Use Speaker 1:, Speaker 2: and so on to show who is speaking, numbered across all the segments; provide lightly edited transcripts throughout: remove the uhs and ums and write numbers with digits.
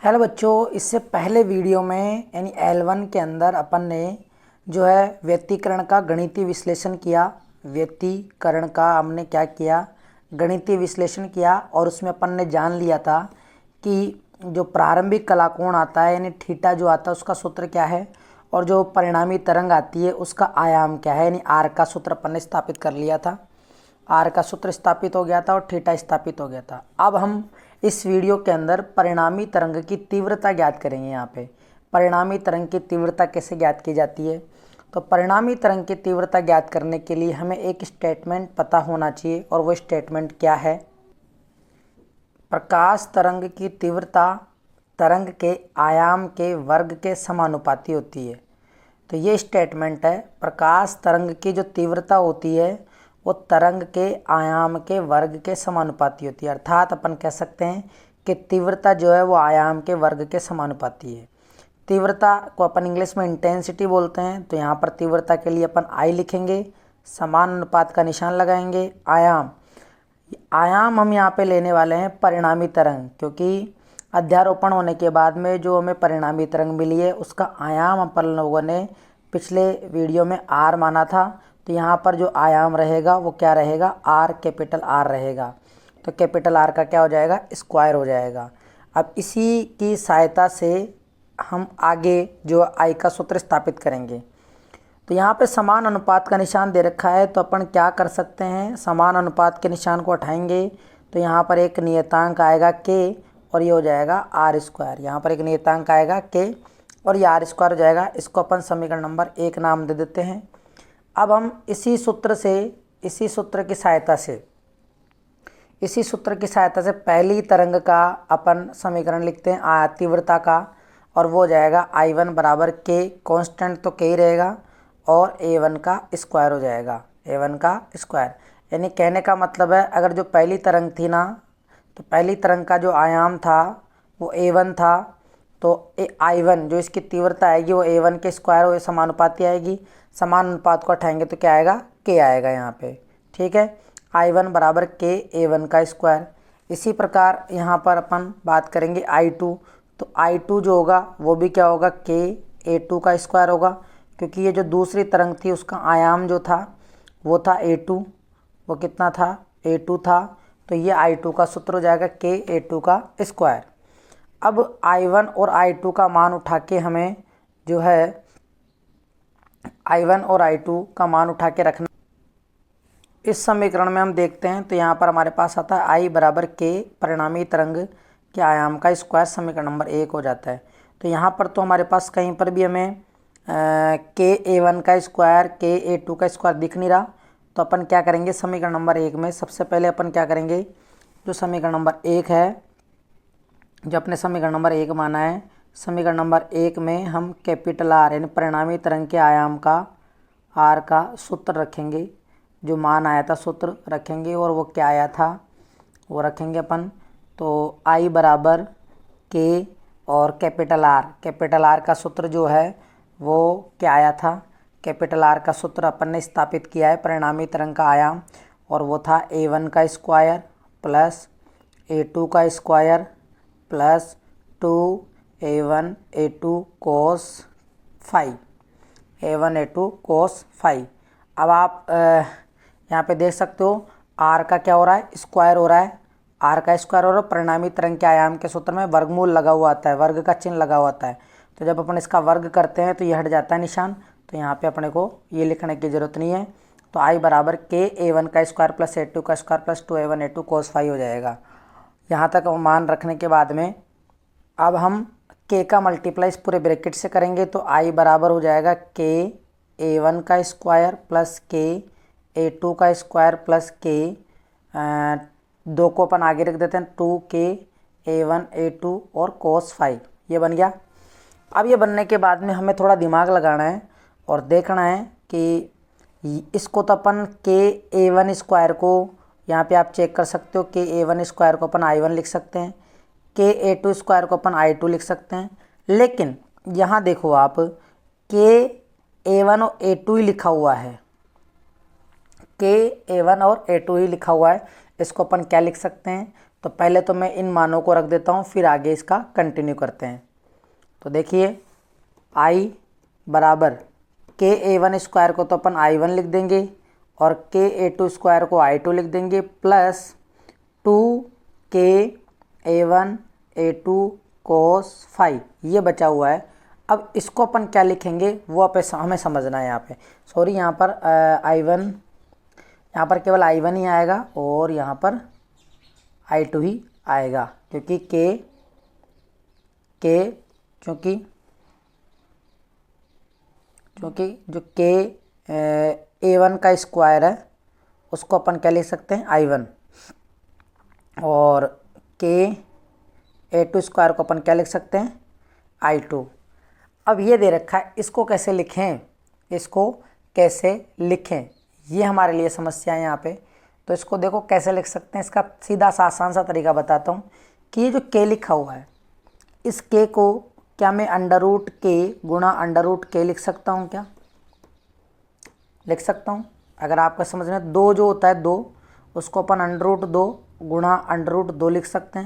Speaker 1: Hello बच्चों, इससे पहले वीडियो में यानी L1 के अंदर अपन ने जो है व्यक्तीकरण का गणितीय विश्लेषण किया। व्यक्तीकरण का हमने क्या किया, गणितीय विश्लेषण किया और उसमें अपन ने जान लिया था कि जो प्रारंभिक कलाकोण आता है यानी थीटा जो आता है उसका सूत्र क्या है और जो परिणामी तरंग आती है उसका आयाम क्या है यानी आर का सूत्र अपन ने स्थापित कर लिया था। आर का सूत्र स्थापित हो गया था और थीटा स्थापित हो गया था। अब हम इस वीडियो के अंदर परिणामी तरंग की तीव्रता ज्ञात करेंगे। यहाँ पे परिणामी तरंग की तीव्रता कैसे ज्ञात की जाती है, तो परिणामी तरंग की तीव्रता ज्ञात करने के लिए हमें एक स्टेटमेंट पता होना चाहिए और वो स्टेटमेंट क्या है। प्रकाश तरंग की तीव्रता तरंग के आयाम के वर्ग के समानुपाती होती है। तो ये स्टेटमेंट है, प्रकाश तरंग की जो तीव्रता होती है वो तरंग के आयाम के वर्ग के समानुपाती होती है। अर्थात अपन कह सकते हैं कि तीव्रता जो है वो आयाम के वर्ग के समानुपाती है। तीव्रता को अपन इंग्लिश में इंटेंसिटी बोलते हैं। तो यहाँ पर तीव्रता के लिए अपन आई लिखेंगे, समान अनुपात का निशान लगाएंगे। आयाम हम यहाँ पे लेने वाले हैं परिणामी तरंग, क्योंकि अध्यारोपण होने के बाद में जो हमें परिणामी तरंग मिली है उसका आयाम अपन लोगों ने पिछले वीडियो में आर माना था। तो यहाँ पर जो आयाम रहेगा वो क्या रहेगा, आर, कैपिटल आर रहेगा। तो कैपिटल आर का क्या हो जाएगा, स्क्वायर हो जाएगा। अब इसी की सहायता से हम आगे जो आई का सूत्र स्थापित करेंगे। तो यहाँ पे समान अनुपात का निशान दे रखा है, तो अपन क्या कर सकते हैं, समान अनुपात के निशान को हटाएंगे तो यहाँ पर एक नियतांक आएगा के और ये हो जाएगा आर स्क्वायर। यहाँ पर एक नियतांक आएगा के और ये आर स्क्वायर हो जाएगा। इसको अपन समीकरण नंबर 1 नाम दे देते हैं। अब हम इसी सूत्र की सहायता से पहली तरंग का अपन समीकरण लिखते हैं तीव्रता का, और वो हो जाएगा I1 बराबर के, कांस्टेंट तो के ही रहेगा, और A1 का स्क्वायर हो जाएगा, A1 का स्क्वायर। यानी कहने का मतलब है अगर जो पहली तरंग थी ना, तो पहली तरंग का जो आयाम था वो A1 था, तो I1 जो इसकी तीव्रता आएगी वो A1 के स्क्वायर हो समानुपाती आएगी। समान अनुपात को हटाएंगे तो क्या आएगा, के आएगा यहाँ पे। ठीक है, I1 बराबर के A1 का स्क्वायर। इसी प्रकार यहाँ पर अपन बात करेंगे I2, तो I2 जो होगा वो भी क्या होगा, के A2 का स्क्वायर होगा, क्योंकि ये जो दूसरी तरंग थी उसका आयाम जो था वो था A2। वो कितना था, A2 था। तो ये I2 का सूत्र हो जाएगा के A2 का स्क्वायर। अब I1 और I2 का मान उठा के हमें जो है I1 और I2 का मान उठा के रखना। इस समीकरण में हम देखते हैं तो यहाँ पर हमारे पास आता है I बराबर के परिणामी तरंग के आयाम का स्क्वायर, समीकरण नंबर 1 हो जाता है। तो यहाँ पर तो हमारे पास कहीं पर भी हमें के A1 का स्क्वायर, के A2 का स्क्वायर दिख नहीं रहा। तो अपन क्या करेंगे, समीकरण नंबर 1 में सबसे पहले अपन क्या करेंगे, जो समीकरण नंबर 1 है, जो अपने समीकरण नंबर 1 माना है, समीकरण नंबर 1 में हम कैपिटल आर यानी परिणामी तरंग के आयाम का आर का सूत्र रखेंगे। जो मान आया था सूत्र रखेंगे, और वो क्या आया था वो रखेंगे अपन। तो आई बराबर के और कैपिटल आर का सूत्र जो है वो क्या आया था, कैपिटल आर का सूत्र अपन ने स्थापित किया है परिणामी तरंग का आयाम, और वो था A1 का स्क्वायर प्लस A2 का square plus 2A1 A2 cos phi, A1 A2 cos phi. अब आप यहाँ पे देख सकते हो आर का क्या हो रहा है, स्क्वायर हो रहा है, आर का स्क्वायर हो रहा है। परिणामी तरंग के आयाम के सूत्र में वर्गमूल लगा हुआ आता है, वर्ग का चिन्ह लगा हुआ आता है। तो जब अपन इसका वर्ग करते हैं तो ये हट जाता है निशान, तो यहाँ पे अपने को ये लिखने की ज़रूरत नहीं है। तो आई बराबर के A1 का स्क्वायर प्लस A2 का square plus 2A1 A2 cos phi हो जाएगा। यहाँ तक मान रखने के बाद में अब हम के का मल्टीप्लाई इस पूरे ब्रैकेट से करेंगे। तो आई बराबर हो जाएगा के A1 का स्क्वायर प्लस के A2 का स्क्वायर प्लस के, दो को अपन आगे रख देते हैं, 2k A1 A2 और कोस फाई, ये बन गया। अब ये बनने के बाद में हमें थोड़ा दिमाग लगाना है और देखना है कि इसको तो अपन के A1 स्क्वायर को यहाँ पे आप चेक कर सकते हो, के A1 स्क्वायर को अपन I1 लिख सकते हैं, के A2 स्क्वायर को अपन I2 लिख सकते हैं। लेकिन यहाँ देखो आप, के A1 और A2 ही लिखा हुआ है, के A1 और A2 ही लिखा हुआ है। इसको अपन क्या लिख सकते हैं, तो पहले तो मैं इन मानों को रख देता हूँ, फिर आगे इसका कंटिन्यू करते हैं। तो देखिए आई बराबर के ए वन स्क्वायर को तो अपन आई वन लिख देंगे और के ए टू स्क्वायर को आई टू लिख देंगे प्लस 2 के ए वन ए टू कोस 5 ये बचा हुआ है। अब इसको अपन क्या लिखेंगे वो हमें समझना है। यहाँ पे सॉरी यहाँ पर आई वन, यहाँ पर केवल आई वन ही आएगा और यहाँ पर आई टू ही आएगा, क्योंकि क्योंकि जो के ए वन का स्क्वायर है उसको अपन क्या लिख सकते हैं आई वन, और के ए टू स्क्वायर को अपन क्या लिख सकते हैं आई टू। अब ये दे रखा है, इसको कैसे लिखें, ये हमारे लिए समस्या है यहाँ पे। तो इसको देखो कैसे लिख सकते हैं, इसका सीधा सा आसान सा तरीका बताता हूँ कि ये जो के लिखा हुआ है इस के को क्या मैं अंडर रूट के गुणा अंडर रूट के लिख सकता हूँ, क्या लिख सकता हूँ? अगर आपका समझ में दो जो होता है दो, उसको अपन अंडर रूट 2 गुणा अंडर रूट 2 लिख सकते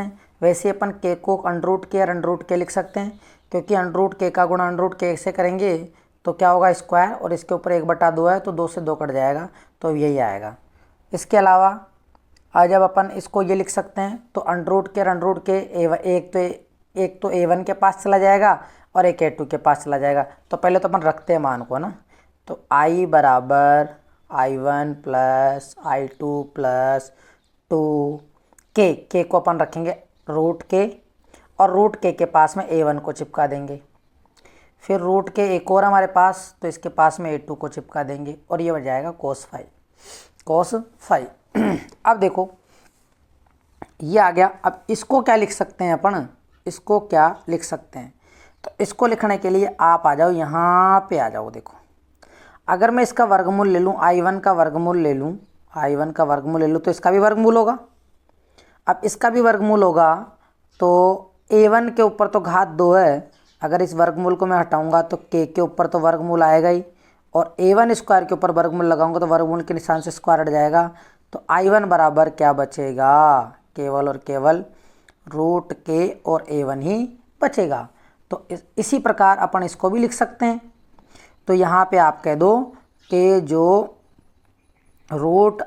Speaker 1: हैं। वैसे अपन के को अंडर रूट के और अंडर रूट के लिख सकते हैं, क्योंकि अंडर रूट के का गुणा अंडर रूट के से करेंगे तो क्या होगा स्क्वायर, और इसके ऊपर 1/2 है तो 2 से 2 कट जाएगा, तो यही आएगा। इसके अलावा आज जब अपन इसको ये लिख सकते हैं तो अंडर रूट के और अंडर रूट के एक तो ए वन के पास चला जाएगा और एक ए टू के पास चला जाएगा। तो पहले तो अपन रखते हैं मान को ना, तो आई बराबर I one plus I two plus 2 के को अपन रखेंगे रूट के, और रूट के पास में ए वन को चिपका देंगे, फिर रूट के एक और हमारे पास तो इसके पास में ए टू को चिपका देंगे, और ये बन जाएगा कोस 5। अब देखो ये आ गया। अब इसको क्या लिख सकते हैं अपन, तो इसको लिखने के लिए आप आ जाओ, यहाँ पे आ जाओ। देखो अगर मैं इसका वर्गमूल ले लूँ, आई वन का वर्गमूल ले लूँ तो इसका भी वर्गमूल होगा। अब इसका भी वर्गमूल होगा तो a1 के ऊपर तो घात 2 है, अगर इस वर्गमूल को मैं हटाऊंगा तो के ऊपर तो वर्गमूल आएगा ही, और a1 स्क्वायर के ऊपर वर्गमूल लगाऊंगा तो वर्गमूल के निशान से स्क्वायर हट जाएगा। तो i1 बराबर क्या बचेगा, केवल और केवल रूट के और a1 ही बचेगा। तो इसी प्रकार अपन इसको भी लिख सकते हैं। तो यहाँ पे आप कह दो कि जो रूट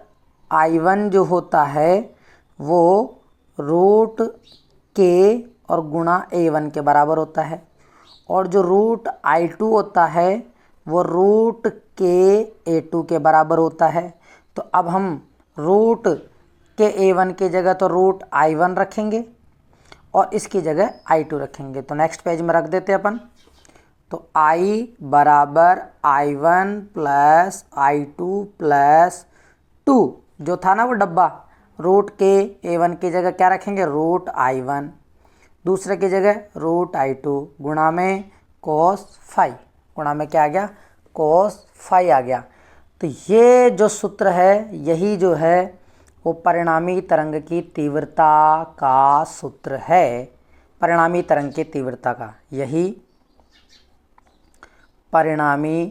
Speaker 1: i1 जो होता है वो रूट के और गुणा a1 के बराबर होता है, और जो रूट i2 होता है वो रूट के a2 के बराबर होता है। तो अब हम रूट के a1 की जगह तो रूट i1 रखेंगे और इसकी जगह i2 रखेंगे। तो नेक्स्ट पेज में रख देते हैं अपन। तो i बराबर i1 प्लस i2 प्लस 2 जो था ना वो डब्बा, रूट के a1 की जगह क्या रखेंगे रूट i1, दूसरे की जगह रूट i2 गुणा में cos 5, गुणा में क्या आ गया cos 5 आ गया। तो ये जो सूत्र है यही जो है वो परिणामी तरंग की तीव्रता का सूत्र है। परिणामी तरंग की तीव्रता का यही परिणामी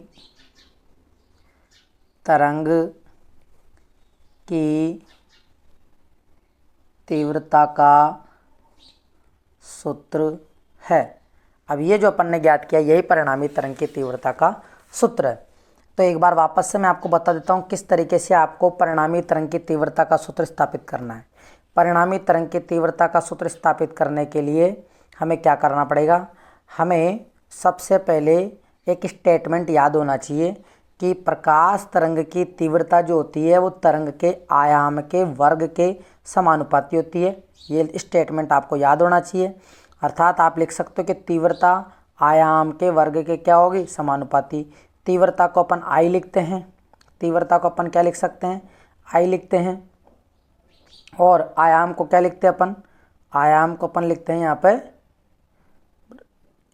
Speaker 1: तरंग की तीव्रता का सूत्र है। अब ये जो अपन ने ज्ञात किया यही परिणामी तरंग की तीव्रता का सूत्र है। तो एक बार वापस से मैं आपको बता देता हूँ किस तरीके से आपको परिणामी तरंग की तीव्रता का सूत्र स्थापित करना है। परिणामी तरंग की तीव्रता का सूत्र स्थापित करने के लिए हमें क्या करना पड़ेगा, हमें सबसे पहले एक स्टेटमेंट याद होना चाहिए कि प्रकाश तरंग की तीव्रता जो होती है वो तरंग के आयाम के वर्ग के समानुपाती होती है। ये स्टेटमेंट आपको याद होना चाहिए। अर्थात आप लिख सकते हो कि तीव्रता आयाम के वर्ग के क्या होगी समानुपाती। तीव्रता को अपन आई लिखते हैं, तीव्रता को अपन क्या लिख सकते हैं आई लिखते हैं, और आयाम को क्या लिखते हैं अपन, आयाम को अपन लिखते हैं यहाँ पे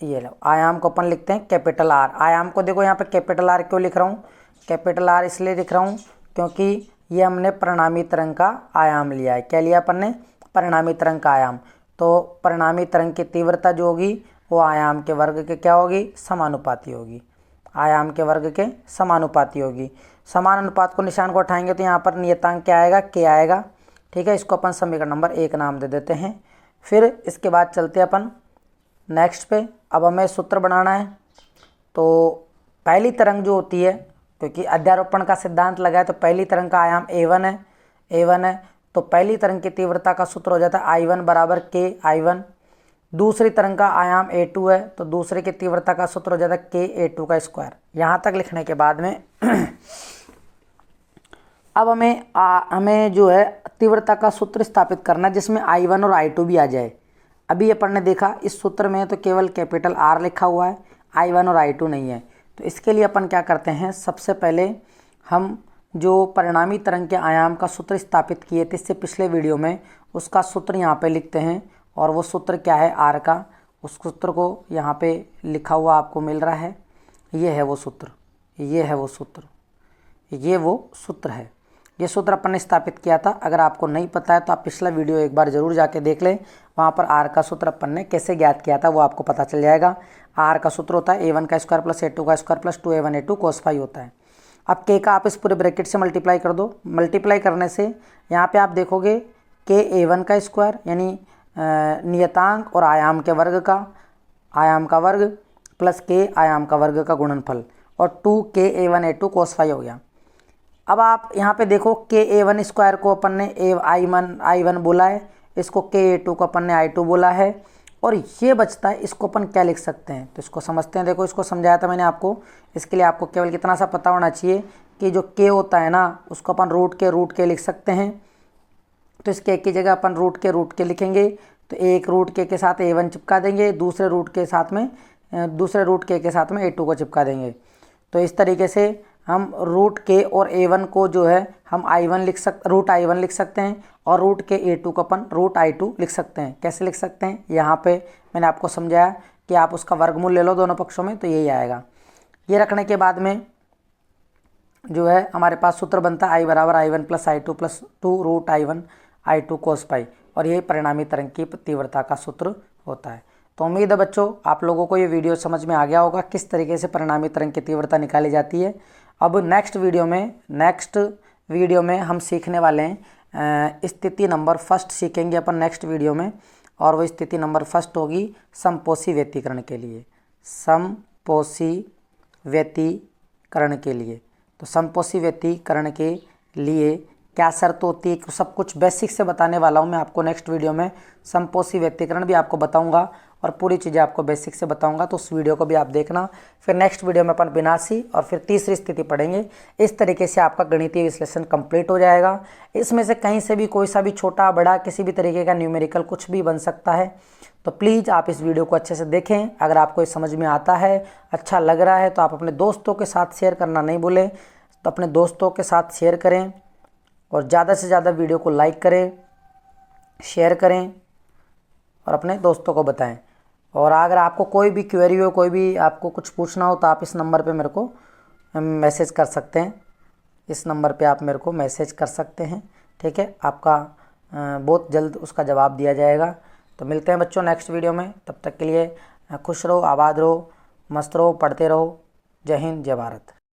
Speaker 1: ये लो, आयाम को अपन लिखते हैं कैपिटल आर। आयाम को देखो यहाँ पे कैपिटल आर क्यों लिख रहा हूँ, कैपिटल आर इसलिए लिख रहा हूँ क्योंकि ये हमने परिणामी तरंग का आयाम लिया है। क्या लिया अपन ने, परिणामी तरंग का आयाम। तो परिणामी तरंग की तीव्रता जो होगी वो आयाम के वर्ग के क्या होगी समानुपाती होगी, आयाम के वर्ग के समानुपाती होगी। समान अनुपात को निशान को उठाएंगे तो यहाँ पर नियतांक क्या आएगा, के आएगा। ठीक है, इसको अपन समीकरण नंबर 1 नाम दे देते हैं। फिर इसके बाद चलते हैं अपन नेक्स्ट पे। अब हमें सूत्र बनाना है। तो पहली तरंग जो होती है, क्योंकि अध्यारोपण का सिद्धांत लगा है तो पहली तरंग का आयाम a1 है, तो पहली तरंग की तीव्रता का सूत्र हो जाता है I1 बराबर के I1। दूसरी तरंग का आयाम a2 है, तो दूसरे की तीव्रता का सूत्र हो जाता है के a2 का स्क्वायर। यहाँ तक लिखने के बाद में अब हमें जो है तीव्रता का सूत्र स्थापित करना है जिसमें I1 और I2 भी आ जाए। अभी अपन ने देखा इस सूत्र में तो केवल कैपिटल R लिखा हुआ है, I1 और I2 नहीं है। तो इसके लिए अपन क्या करते हैं, सबसे पहले हम जो परिणामी तरंग के आयाम का सूत्र स्थापित किए थे इससे पिछले वीडियो में, उसका सूत्र यहाँ पे लिखते हैं। और वो सूत्र क्या है, R का, उस सूत्र को यहाँ पे लिखा हुआ आपको मिल रहा है। ये है वो सूत्र, ये है वो सूत्र, ये वो सूत्र है। ये सूत्र अपन ने स्थापित किया था। अगर आपको नहीं पता है तो आप पिछला वीडियो एक बार ज़रूर जाके देख लें, वहाँ पर R का सूत्र अपन ने कैसे ज्ञात किया था वो आपको पता चल जाएगा। R का सूत्र होता है a1 का स्क्वायर प्लस a2 का square plus 2a1 a2 cos phi होता है। अब k का आप इस पूरे ब्रैकेट से मल्टीप्लाई कर दो। मल्टीप्लाई करने से यहाँ पे आप देखोगे k a1 का स्क्वायर यानी नियतांक और आयाम के वर्ग का, आयाम का वर्ग प्लस k आयाम का वर्ग का गुणनफल, और 2k a1 a2 cos phi हो गया। अब आप यहाँ पे देखो के a1 स्क्वायर को अपन ने I1 बोला है, इसको के a2 को अपन ने I2 बोला है, और ये बचता है, इसको अपन क्या लिख सकते हैं तो इसको समझते हैं। देखो इसको समझाया था मैंने आपको। इसके लिए आपको केवल कितना सा पता होना चाहिए कि जो के होता है ना उसको अपन रूट के लिख सकते हैं। तो इस के की जगह अपन रूट के लिखेंगे, तो एक रूट के साथ a1 चिपका देंगे, दूसरे रूट के साथ में a2 को चिपका देंगे। तो इस तरीके से हम रूट के और a1 को जो है हम रूट I1 लिख सकते हैं, और रूट के a2 को अपन रूट I2 लिख सकते हैं। कैसे लिख सकते हैं, यहाँ पे मैंने आपको समझाया कि आप उसका वर्गमूल ले लो दोनों पक्षों में तो यही आएगा। ये रखने के बाद में जो है हमारे पास सूत्र बनता है I बराबर I1 plus I2 plus 2 root I1 I2 cos pi, और यही परिणामी तरंग की तीव्रता का सूत्र होता है। तो उम्मीद है बच्चों आप लोगों को ये वीडियो समझ में आ गया होगा किस तरीके से परिणामी तरंग की तीव्रता निकाली जाती है। अब नेक्स्ट वीडियो में हम सीखने वाले हैं स्थिति नंबर फर्स्ट सीखेंगे अपन नेक्स्ट वीडियो में, और वो स्थिति नंबर फर्स्ट होगी समपोषी व्यतिकरण के लिए। समपोषी व्यतिकरण के लिए तो समपोषी व्यतिकरण के लिए क्या शर्त होती है, सब कुछ बेसिक से बताने वाला हूँ मैं आपको नेक्स्ट वीडियो में। समपोषी व्यतिकरण भी आपको बताऊँगा और पूरी चीज़ें आपको बेसिक से बताऊंगा, तो उस वीडियो को भी आप देखना। फिर नेक्स्ट वीडियो में अपन विनाशी और फिर तीसरी स्थिति पढ़ेंगे। इस तरीके से आपका गणितीय विश्लेषण कंप्लीट हो जाएगा। इसमें से कहीं से भी कोई सा भी छोटा बड़ा किसी भी तरीके का न्यूमेरिकल कुछ भी बन सकता है। तो प्लीज़ आप इस वीडियो को अच्छे से देखें। अगर आपको ये समझ में आता है, अच्छा लग रहा है, तो आप अपने दोस्तों के साथ शेयर करना नहीं भूलें। तो अपने दोस्तों के साथ शेयर करें और ज़्यादा से ज़्यादा वीडियो को लाइक करें, शेयर करें और अपने दोस्तों को बताएं। और अगर आपको कोई भी क्वेरी हो, कोई भी आपको कुछ पूछना हो, तो आप इस नंबर पे मेरे को मैसेज कर सकते हैं। इस नंबर पे आप मेरे को मैसेज कर सकते हैं, ठीक है। आपका बहुत जल्द उसका जवाब दिया जाएगा। तो मिलते हैं बच्चों नेक्स्ट वीडियो में। तब तक के लिए खुश रहो, आबाद रहो, मस्त रहो, पढ़ते रहो। जय हिंद, जय भारत।